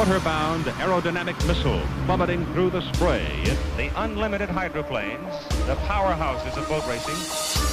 water-bound aerodynamic missile plummeting through the spray. The unlimited hydroplanes, the powerhouses of boat racing.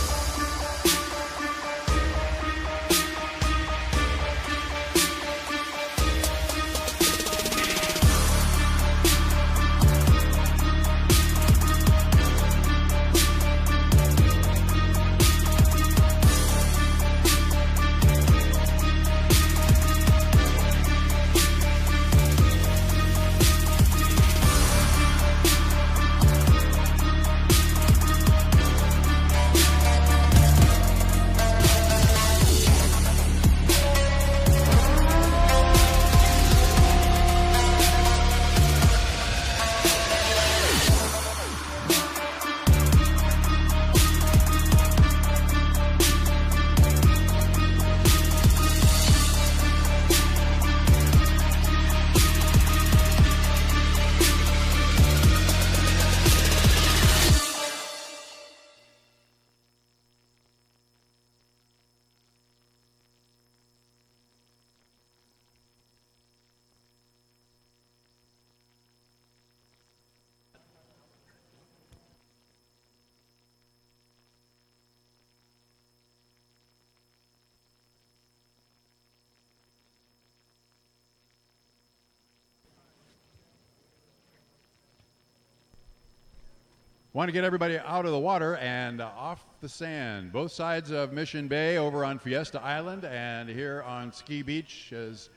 Want to get everybody out of the water and off the sand. Both sides of Mission Bay over on Fiesta Island and here on Ski Beach as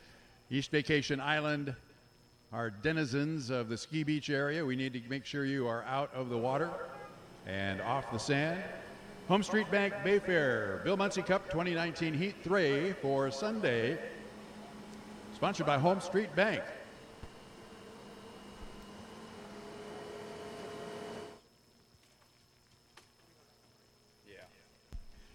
East Vacation Island are denizens of the Ski Beach area. We need to make sure you are out of the water and off the sand. HomeStreet Bank Bayfair Bill Muncie Cup 2019 Heat 3 for Sunday. Sponsored by HomeStreet Bank.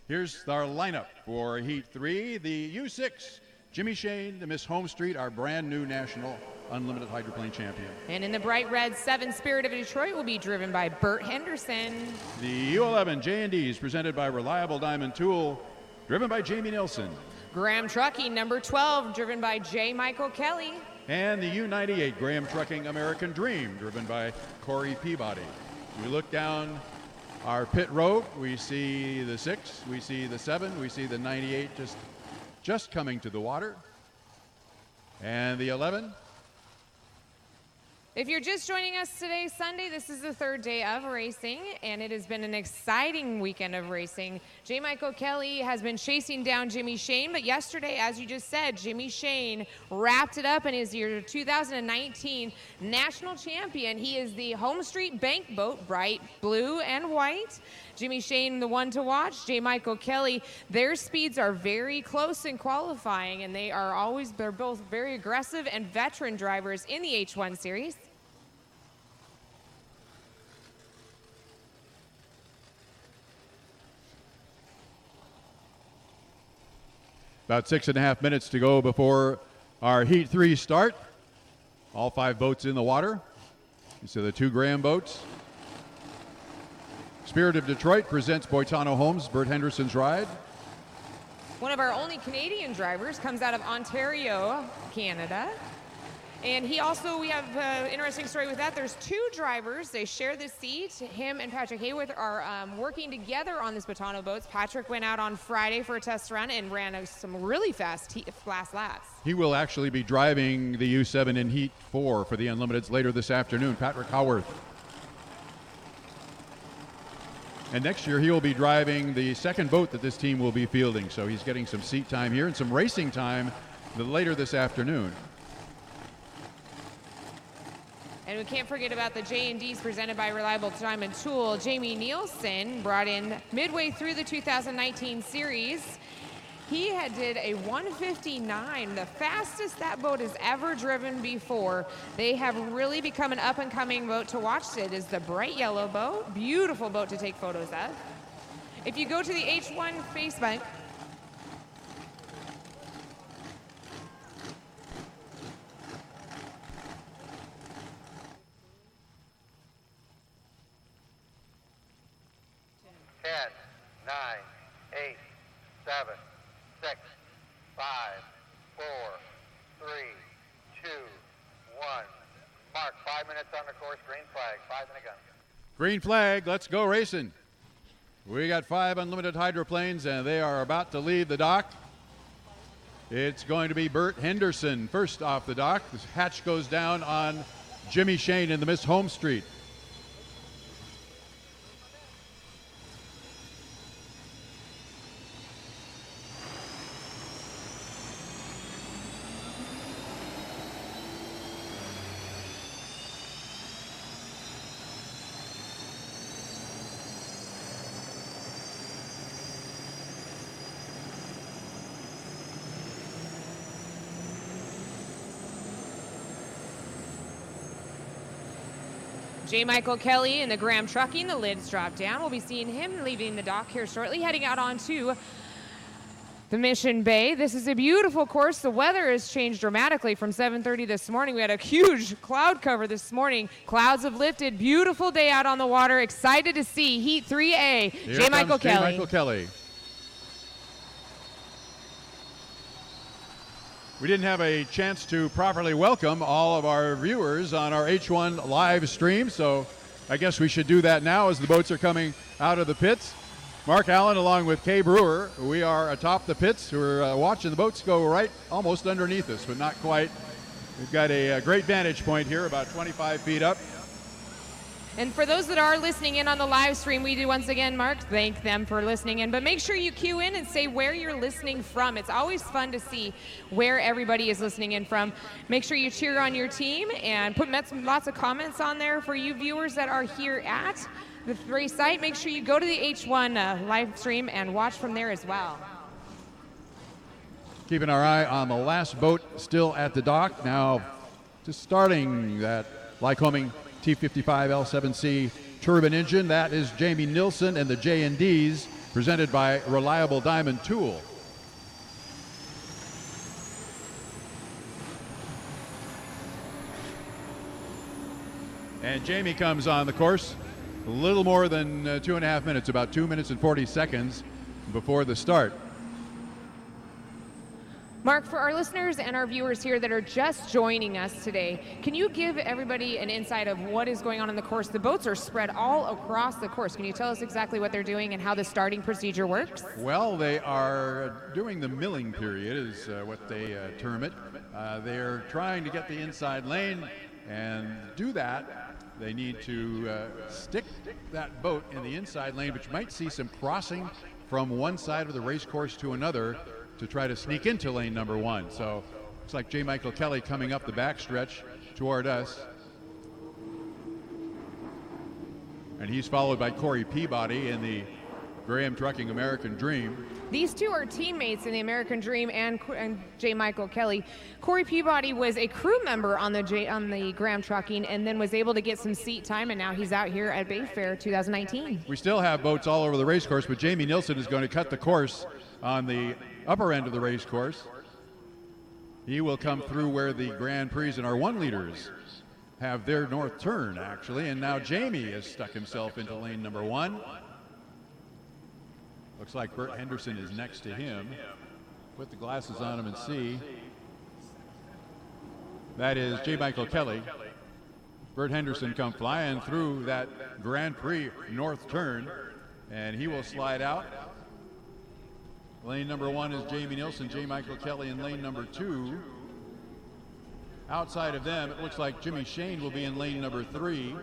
Here's our lineup for Heat 3. The U6, Jimmy Shane, the Miss HomeStreet, our brand new national unlimited hydroplane champion. And in the bright red 7, Spirit of Detroit will be driven by Bert Henderson. The U11, J&Ds, presented by Reliable Diamond Tool, driven by Jamie Nilsson. Graham Trucking, number 12, driven by J. Michael Kelly. And the U98, Graham Trucking American Dream, driven by Corey Peabody. We look down our pit road, we see the 6, we see the 7, we see the 98 just coming to the water. And the 11. If you're just joining us today, Sunday, this is the 3rd day of racing, and it has been an exciting weekend of racing. J. Michael Kelly has been chasing down Jimmy Shane, but yesterday, as you just said, Jimmy Shane wrapped it up and is your 2019 national champion. He is the HomeStreet Bank boat, bright blue and white. Jimmy Shane, the one to watch. J. Michael Kelly, their speeds are very close in qualifying, and they're both very aggressive and veteran drivers in the H1 series. About 6.5 minutes to go before our Heat 3 start. All 5 boats in the water. You see the 2 Graham boats. Spirit of Detroit presents Boitano Homes, Bert Henderson's ride. One of our only Canadian drivers comes out of Ontario, Canada. And we have an interesting story with that. There's 2 drivers. They share the seat. Him and Patrick Hayworth are working together on this Boitano boats. Patrick went out on Friday for a test run and ran some really fast laps. He will actually be driving the U7 in Heat 4 for the Unlimiteds later this afternoon, Patrick Hayworth. And next year he will be driving the 2nd boat that this team will be fielding. So he's getting some seat time here and some racing time later this afternoon. And we can't forget about the J&Ds presented by Reliable Diamond Tool. Jamie Nielsen brought in midway through the 2019 series. He did a 1:59, the fastest that boat has ever driven before. They have really become an up-and-coming boat to watch. It is the bright yellow boat, beautiful boat to take photos of. If you go to the H1 Facebook, Ten, 9, 8, 7, 6, 5, 4, 3, 2, Green flag, let's go racing. We got 5 unlimited hydroplanes, and they are about to leave the dock. It's going to be Bert Henderson first off the dock. This hatch goes down on Jimmy Shane in the Miss HomeStreet. J. Michael Kelly in the Graham Trucking, the lids drop down. We'll be seeing him leaving the dock here shortly, heading out onto the Mission Bay. This is a beautiful course. The weather has changed dramatically from 7:30 this morning. We had a huge cloud cover this morning. Clouds have lifted. Beautiful day out on the water. Excited to see Heat 3A. J. Michael Kelly. J. Michael Kelly. We didn't have a chance to properly welcome all of our viewers on our H1 live stream, so I guess we should do that now as the boats are coming out of the pits. Mark Allen along with Kay Brewer, we are atop the pits. We're watching the boats go right almost underneath us, but not quite. We've got a great vantage point here, about 25 feet up. And for those that are listening in on the live stream, we do once again, Mark, thank them for listening in. But make sure you cue in and say where you're listening from. It's always fun to see where everybody is listening in from. Make sure you cheer on your team and put lots of comments on there for you viewers that are here at the race site. Make sure you go to the H1 live stream and watch from there as well. Keeping our eye on the last boat still at the dock. Now just starting that Lycoming T55 L7C turbine engine. That is Jamie Nilsson and the J&Ds, presented by Reliable Diamond Tool. And Jamie comes on the course a little more than 2.5 minutes, about 2 minutes and 40 seconds before the start. Mark, for our listeners and our viewers here that are just joining us today, can you give everybody an insight of what is going on the course? The boats are spread all across the course. Can you tell us exactly what they're doing and how the starting procedure works? Well, they are doing the milling period, is what they term it. They're trying to get the inside lane, and to do that, they need to stick that boat in the inside lane, which might see some crossing from one side of the race course to another, to try to sneak into lane number 1. So looks like J. Michael Kelly coming up the backstretch toward us. And he's followed by Corey Peabody in the Graham Trucking American Dream. These two are teammates in the American Dream and J. Michael Kelly. Corey Peabody was a crew member on the Graham Trucking and then was able to get some seat time, and now he's out here at Bayfair 2019. We still have boats all over the race course, but Jamie Nilsson is going to cut the course on the upper end of the race course. He will come through where the Grand Prix and our 1 leaders have their north turn, actually, and now Jamie has stuck himself into lane number 1. Looks like Bert Henderson is next to him. Put the glasses on him and see. That is J. Michael Kelly. Bert Henderson come flying through that Grand Prix north turn, and he will slide out. Lane number 1 is Jamie Nilsson, J. Michael Kelly in lane number 2. Outside of them, it looks like Jimmy Shane will be in lane number 3.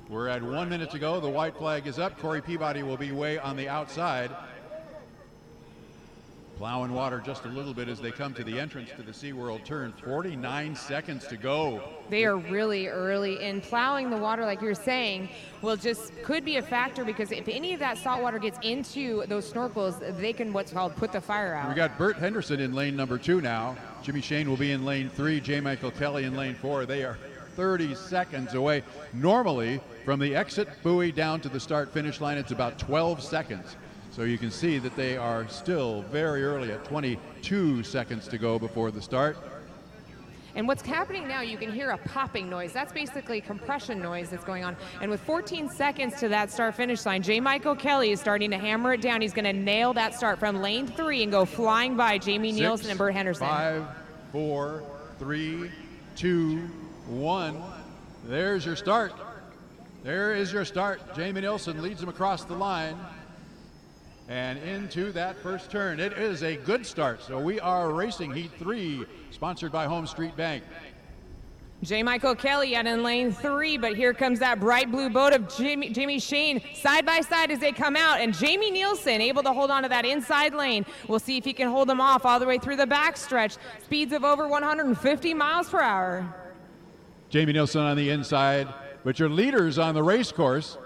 We're at 1 minute to go. The white flag is up. Corey Peabody will be way on the outside. Plowing water just a little bit as they come to the entrance to the SeaWorld turn. 49 seconds to go. They are really early, and plowing the water, like you're saying, could be a factor, because if any of that salt water gets into those snorkels, they can what's called put the fire out. We got Bert Henderson in lane number 2 now. Jimmy Shane will be in lane 3. J. Michael Kelly in lane 4. They are 30 seconds away. Normally, from the exit buoy down to the start finish line, it's about 12 seconds. So you can see that they are still very early at 22 seconds to go before the start. And what's happening now, you can hear a popping noise. That's basically compression noise that's going on. And with 14 seconds to that start-finish line, J. Michael Kelly is starting to hammer it down. He's going to nail that start from lane 3 and go flying by Jamie Nilsson and Bert Henderson. 5, 4, 3, 2, 1. There's your start. There is your start. Jamie Nilsson leads him across the line and into that first turn. It is a good start. So we are racing Heat 3, sponsored by HomeStreet Bank. J. Michael Kelly out in lane 3, but here comes that bright blue boat of Jimmy Shane side by side as they come out, and Jamie Nilsson able to hold on to that inside lane. We'll see if he can hold them off all the way through the backstretch. Speeds of over 150 miles per hour. Jamie Nilsson on the inside, but your leaders on the race course,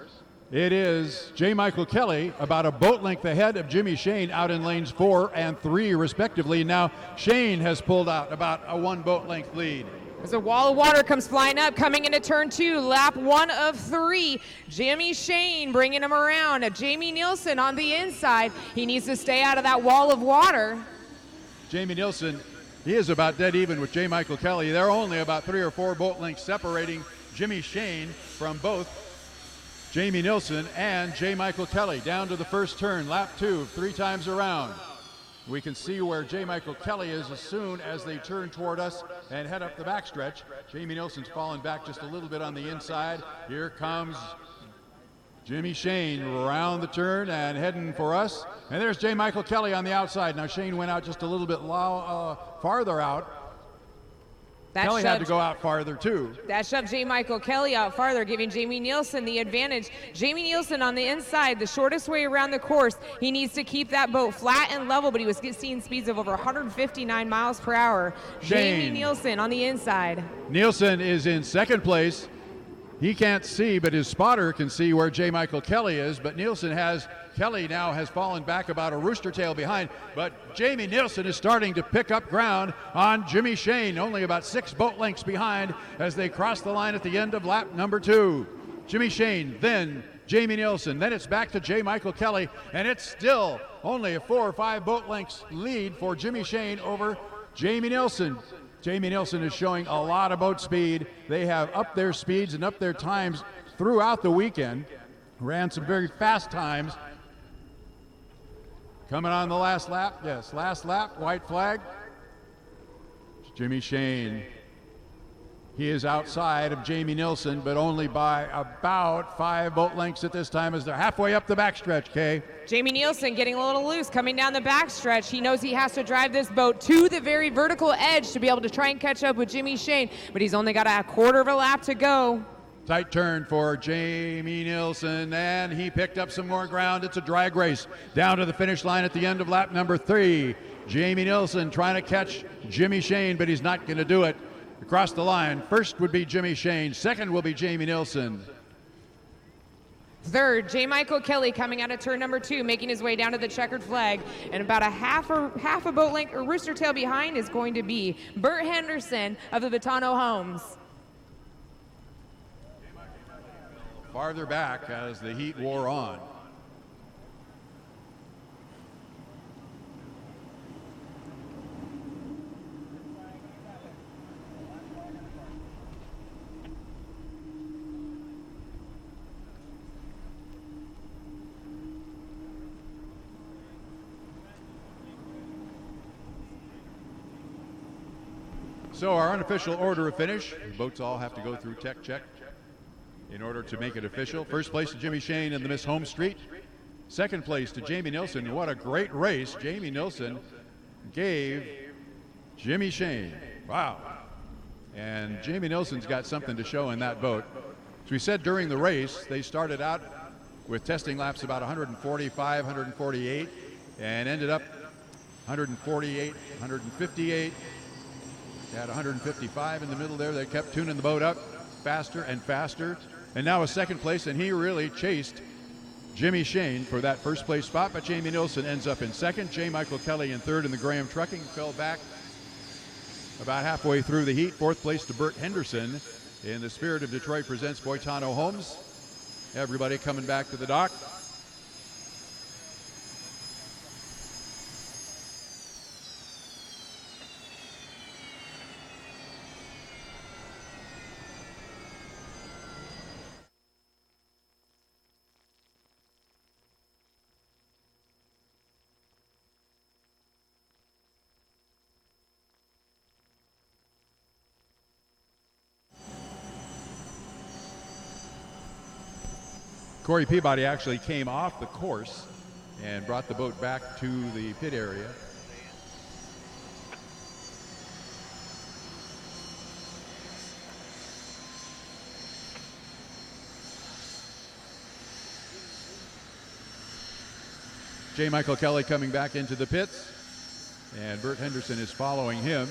it is J. Michael Kelly about a boat length ahead of Jimmy Shane out in lanes 4 and 3 respectively. Now Shane has pulled out about a 1 boat length lead. As a wall of water comes flying up, coming into turn 2, lap 1 of 3. Jimmy Shane bringing him around. Jamie Nilsson on the inside. He needs to stay out of that wall of water. Jamie Nilsson, he is about dead even with J. Michael Kelly. They're only about 3 or 4 boat lengths separating Jimmy Shane from both Jamie Nilsson and J. Michael Kelly. Down to the first turn, lap 2, 3 times around. We can see where J. Michael Kelly is as soon as they turn toward us and head up the backstretch. Jamie Nilsson's fallen back just a little bit on the inside. Here comes Jimmy Shane around the turn and heading for us. And there's J. Michael Kelly on the outside. Now Shane went out just a little bit farther out. Kelly had to go out farther too. That shoved J. Michael Kelly out farther, giving Jamie Nilsson the advantage. Jamie Nilsson on the inside, the shortest way around the course. He needs to keep that boat flat and level, but he was seeing speeds of over 159 miles per hour. Jamie Nilsson on the inside. Nilsson is in second place. He can't see, but his spotter can see where J. Michael Kelly is, but Kelly now has fallen back about a rooster tail behind, but Jamie Nilsson is starting to pick up ground on Jimmy Shane, only about 6 boat lengths behind as they cross the line at the end of lap number 2. Jimmy Shane, then Jamie Nilsson, then it's back to J. Michael Kelly, and it's still only a 4 or 5 boat lengths lead for Jimmy Shane over Jamie Nilsson. Jamie Nilsson is showing a lot of boat speed. They have upped their speeds and upped their times throughout the weekend. Ran some very fast times. Coming on the last lap. Yes, last lap, white flag. Jimmy Shane. He is outside of Jamie Nilsson, but only by about 5 boat lengths at this time as they're halfway up the backstretch, Kay. Jamie Nilsson getting a little loose coming down the backstretch. He knows he has to drive this boat to the very vertical edge to be able to try and catch up with Jimmy Shane, but he's only got a quarter of a lap to go. Tight turn for Jamie Nilsson, and he picked up some more ground. It's a drag race down to the finish line at the end of lap number 3. Jamie Nilsson trying to catch Jimmy Shane, but he's not going to do it. Across the line, first would be Jimmy Shane, second will be Jamie Nilsson. Third, J. Michael Kelly coming out of turn number 2, making his way down to the checkered flag, and about a half a boat length or rooster tail behind is going to be Bert Henderson of the Batano Homes. Farther back as the heat wore on. So our unofficial order of finish, boats all have to go through tech check in order to make it official. First place to Jimmy Shane in the Miss HomeStreet. Second place to Jamie Nilsson. What a great race Jamie Nilsson gave Jimmy Shane. Wow. And Jamie Nilsson's got something to show in that boat. As we said during the race, they started out with testing laps about 145, 148, and ended up 148, 158. They had 155 in the middle there. They kept tuning the boat up faster and faster. And now a second place, and he really chased Jimmy Shane for that first place spot, but Jamie Nilsson ends up in second. J. Michael Kelly in third, and the Graham Trucking fell back about halfway through the heat. Fourth place to Bert Henderson. In the spirit of Detroit presents Boitano Homes. Everybody coming back to the dock. Corey Peabody actually came off the course and brought the boat back to the pit area. J. Michael Kelly coming back into the pits, and Bert Henderson is following him.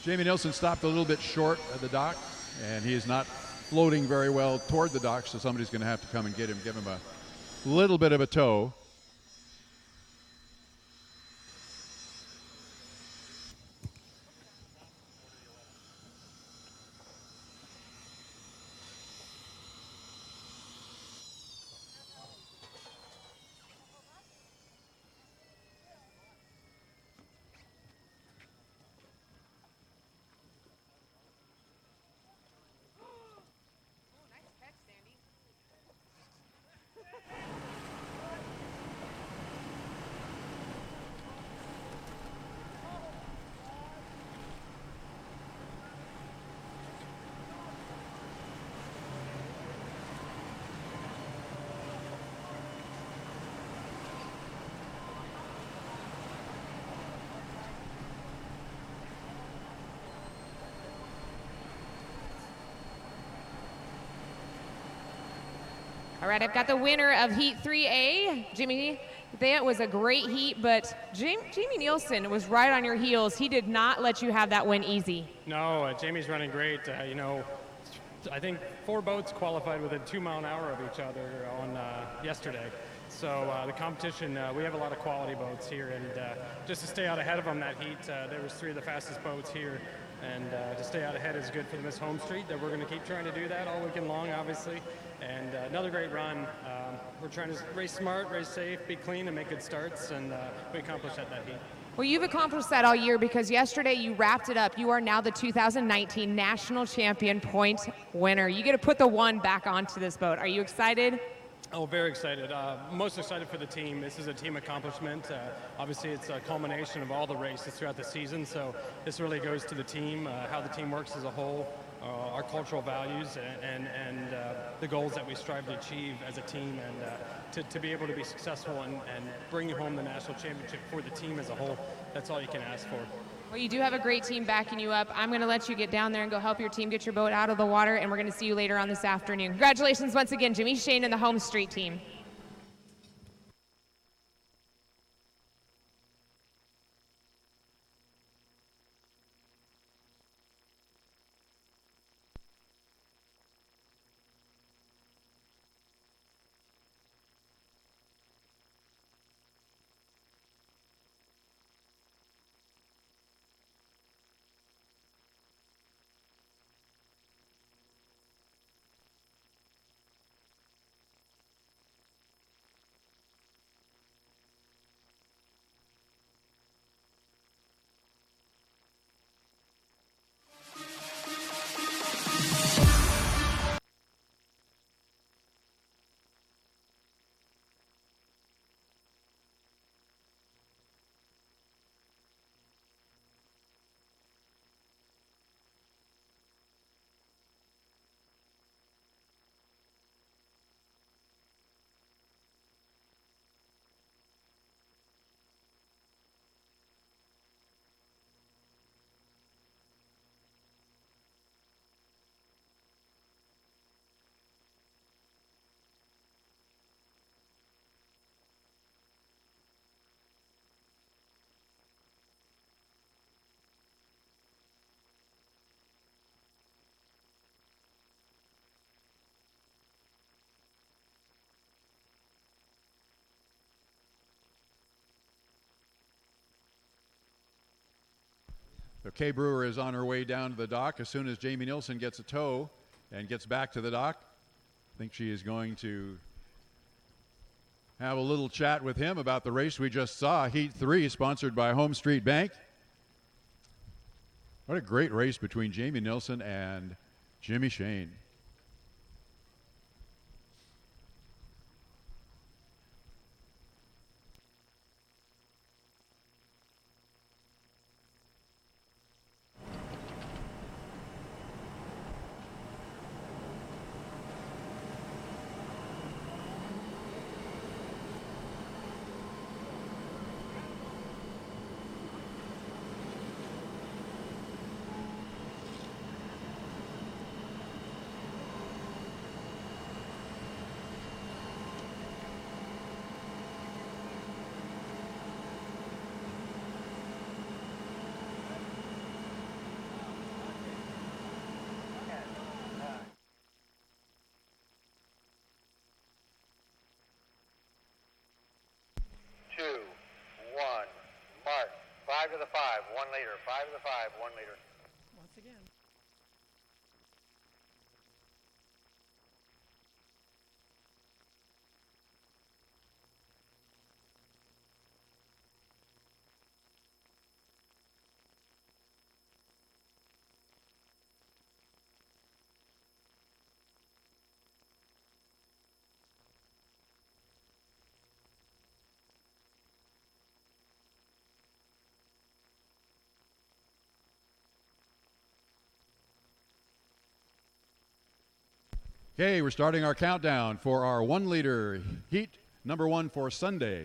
Jamie Nilsson stopped a little bit short of the dock, and he is not floating very well toward the dock, so somebody's going to have to come and get him, give him a little bit of a tow. All right, I've got the winner of Heat 3A, Jimmy. That was a great heat, but Jamie Nielsen was right on your heels. He did not let you have that win easy. No, Jamie's running great. I think 4 boats qualified within 2 mile an hour of each other on yesterday. So the competition, we have a lot of quality boats here, and just to stay out ahead of them that heat, there was 3 of the fastest boats here, and to stay out ahead is good for the Miss HomeStreet. That we're going to keep trying to do that all weekend long, obviously. And another great run. We're trying to race smart, race safe, be clean, and make good starts, and we accomplished that heat. Well, you've accomplished that all year because yesterday you wrapped it up. You are now the 2019 National Champion point winner. You get to put the 1 back onto this boat. Are you excited? Oh, very excited. Most excited for the team. This is a team accomplishment. Obviously, it's a culmination of all the races throughout the season, so this really goes to the team, how the team works as a whole, our cultural values, and the goals that we strive to achieve as a team, and to be able to be successful and bring home the national championship for the team as a whole. That's all you can ask for. Well, you do have a great team backing you up. I'm going to let you get down there and go help your team get your boat out of the water, and we're going to see you later on this afternoon. Congratulations once again, Jimmy Shane and the HomeStreet team. The Kay Brewer is on her way down to the dock. As soon as Jamie Nilsson gets a tow and gets back to the dock, I think she is going to have a little chat with him about the race we just saw, Heat 3, sponsored by HomeStreet Bank. What a great race between Jamie Nilsson and Jimmy Shane. 5, 1 leader. 5 to the 5, 1 leader. Once again. Okay, we're starting our countdown for our 1 liter heat number 1 for Sunday.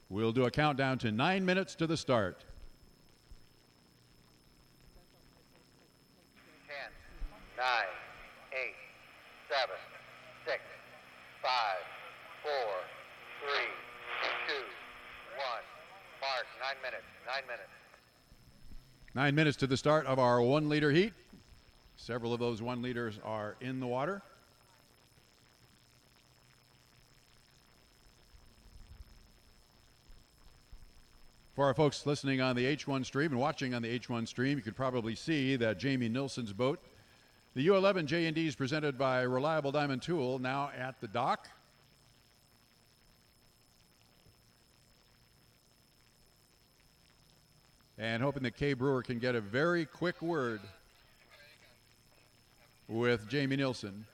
We'll do a countdown to 9 minutes to the start. 10, 9, 8, 7, 6, 5, 4, 3, 2, 1. Mark, 9 minutes, 9 minutes. 9 minutes to the start of our 1 liter heat. Several of those 1 liters are in the water. For our folks listening on the H1 stream and watching on the H1 stream, you could probably see that Jamie Nilsson's boat, the U11 J&Ds presented by Reliable Diamond Tool, now at the dock. And hoping that Kay Brewer can get a very quick word with Jamie Nilsson.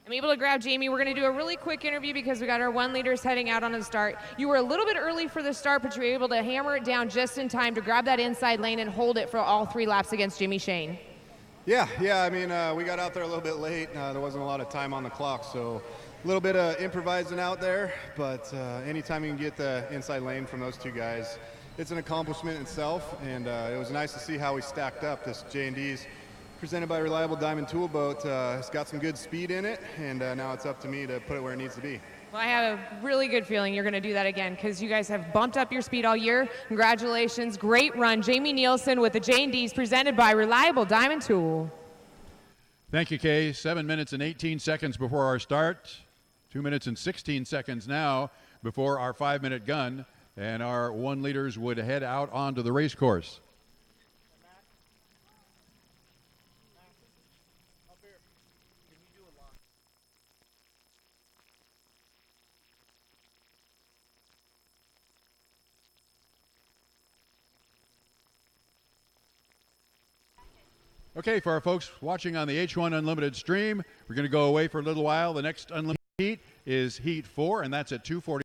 I'm able to grab Jamie. We're going to do a really quick interview because we got our 1 liters heading out on the start. You were a little bit early for the start, but you were able to hammer it down just in time to grab that inside lane and hold it for all 3 laps against Jimmy Shane. Yeah. I mean, we got out there a little bit late. There wasn't a lot of time on the clock, so a little bit of improvising out there. But anytime you can get the inside lane from those 2 guys, it's an accomplishment itself. And it was nice to see how we stacked up. This J&D's presented by Reliable Diamond Tool boat. It's got some good speed in it, and now it's up to me to put it where it needs to be. Well, I have a really good feeling you're going to do that again because you guys have bumped up your speed all year. Congratulations. Great run. Jamie Nilsson with the J&Ds presented by Reliable Diamond Tool. Thank you, Kay. 7 minutes and 18 seconds before our start. 2 minutes and 16 seconds now before our 5-minute gun. And our 1 liters would head out onto the race course. Okay, for our folks watching on the H1 Unlimited stream, we're going to go away for a little while. The next Unlimited heat is Heat 4, and that's at 2:40.